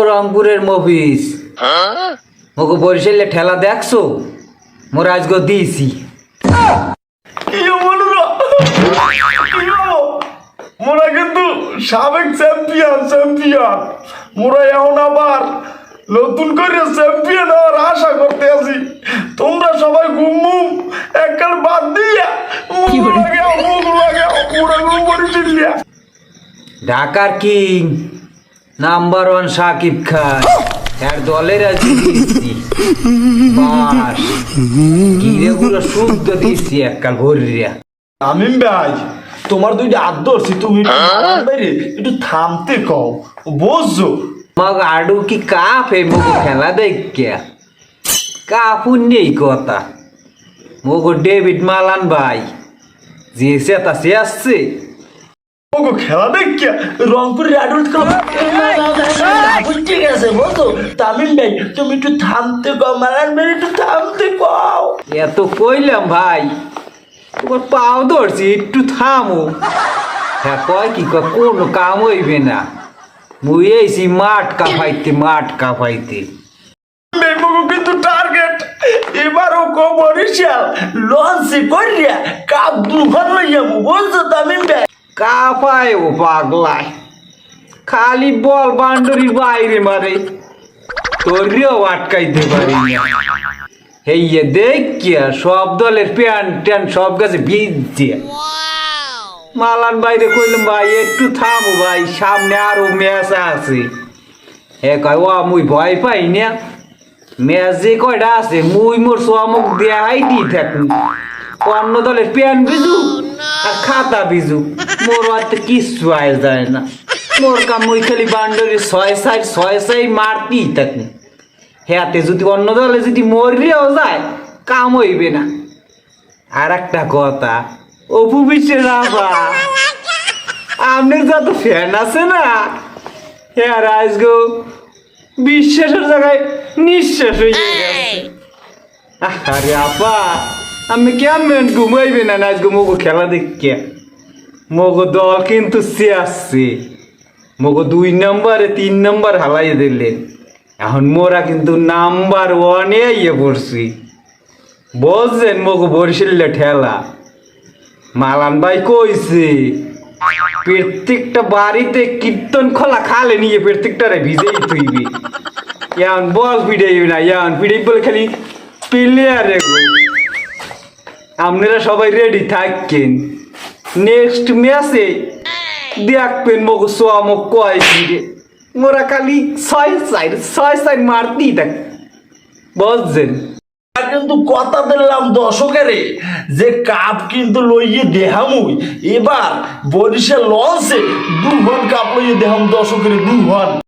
রংপুরের মফিস মোকে বরিশালে ঠেলা দেখছো মোর আজকে দিয়েছি মোরা কিন্তু সাবেক চ্যাম্পিয়ন মোরা এখন আবার নতুন করে চ্যাম্পিয়ন হওয়ার আশা করতে আছি। তোমরা সবাই ঘুম এককাল বাদ দিয়া মুখ লাগাও মোরা ঘুম বরিশালিয়া। ঢাকার কিং নাম্বার 1 সাকিব খান এর দলের আজকে দিয়েছি বাস গিরে গুলো শুদ্ধ দিয়েছি এককাল ভরিয়া। তামিম ভাই তোমার দুইটা হাত ধরছি, তুমি বাইরে একটু থামতে কও বুঝছো। মগ আডু কি কাপ হে মুখ খেলা দেখিয়া কাপুন নেই কথা মোগো ডেভিড মালান ভাই যে সেটা সে আসছে ওগো খেলা দেখিয়া রংপুরের অ্যাডাল্ট ক্লাব ঠিক আছে বুঝছো। তামিম ভাই তুমি একটু থামতে কও, মালান ভাই একটু থামতে কও। এত কইলাম ভাই তোমার পাও ধরছি একটু থামো। হ্যাঁ কয় কি কয় কোনো কাম হইবে না মুই এইছি মাঠ কাপাইতে মেমো কিন্তু টার্গেট এবারও কো বরিশাল লঞ্চে করিয়া কাপ দুখন লইয়াবো বুঝছো তামিম ভাই। কাপায় ও পাগলায় খালি বল বাউন্ডারির বাইরে মারে তোরেও আটকাইতে পারি না। হেইয়ে দেখিয়া সব দলের প্যান্ট ট্যান সব গাছে ভিজছে। মালান বাইরে কইলাম ভাই একটু থামো ভাই সামনে আরো ম্যাচ আছে। হে কয় ও মুই ভয় পাই না ম্যাচ যে কয়টা আছে মুই মোর চমক দেখাই দি থাকি অন্য দলের প্যান্ট ভিজু আর খাতা ভিজু মোর হাতে কিচ্ছু আয় যায় না। মোর কাম মুই খালি বাউন্ডারি 6 মারতেই থাকি। হাতে যদি অন্য দলে যদি মরিয়াও যায় কাম হইবে না। আর একটা কথা অপু বিশ্বের রাবা আপনার যত ফ্যান আছে না হ্যাঁ আজগো বিশ্বাসের জায়গায় নিঃশ্বাস হয়ে গেছে। আরে আপা আমি কেমন ঘুমাইবে না আজগো মগো খেলা দেখিয়া মগো দল কিন্তু সে আসছে মগো 2 নম্বরে 3 নম্বর হালাই দিলেন। এখন মোরা কিন্তু নাম্বার 1-এ ইয়ে পড়ছি বুঝছেন মগো বরিশালে ঠেলা। মালান ভাই কইছে প্রত্যেকটা বাড়িতে কীর্তন খোলা খালে নিয়ে প্রত্যেকটারে ভিজেই তুইবি এখন বল পিড়াইবি না এখন পিড়াই বলে খালি প্লেয়ার এগো। আপনারা সবাই রেডি থাকেন নেক্সট ম্যাচে দেখবেন মগো সোয়ামক কয় ফিরে মোরা খালি 6 মারতেই থাক বুঝছেন। কিন্তু কথা দিলাম দর্শকেরে যে কাপ কিন্তু লইয়ে দেহামুই এবার বরিশাল লঞ্চে 2 কাপ লইয়ে দেহাম দর্শকের 2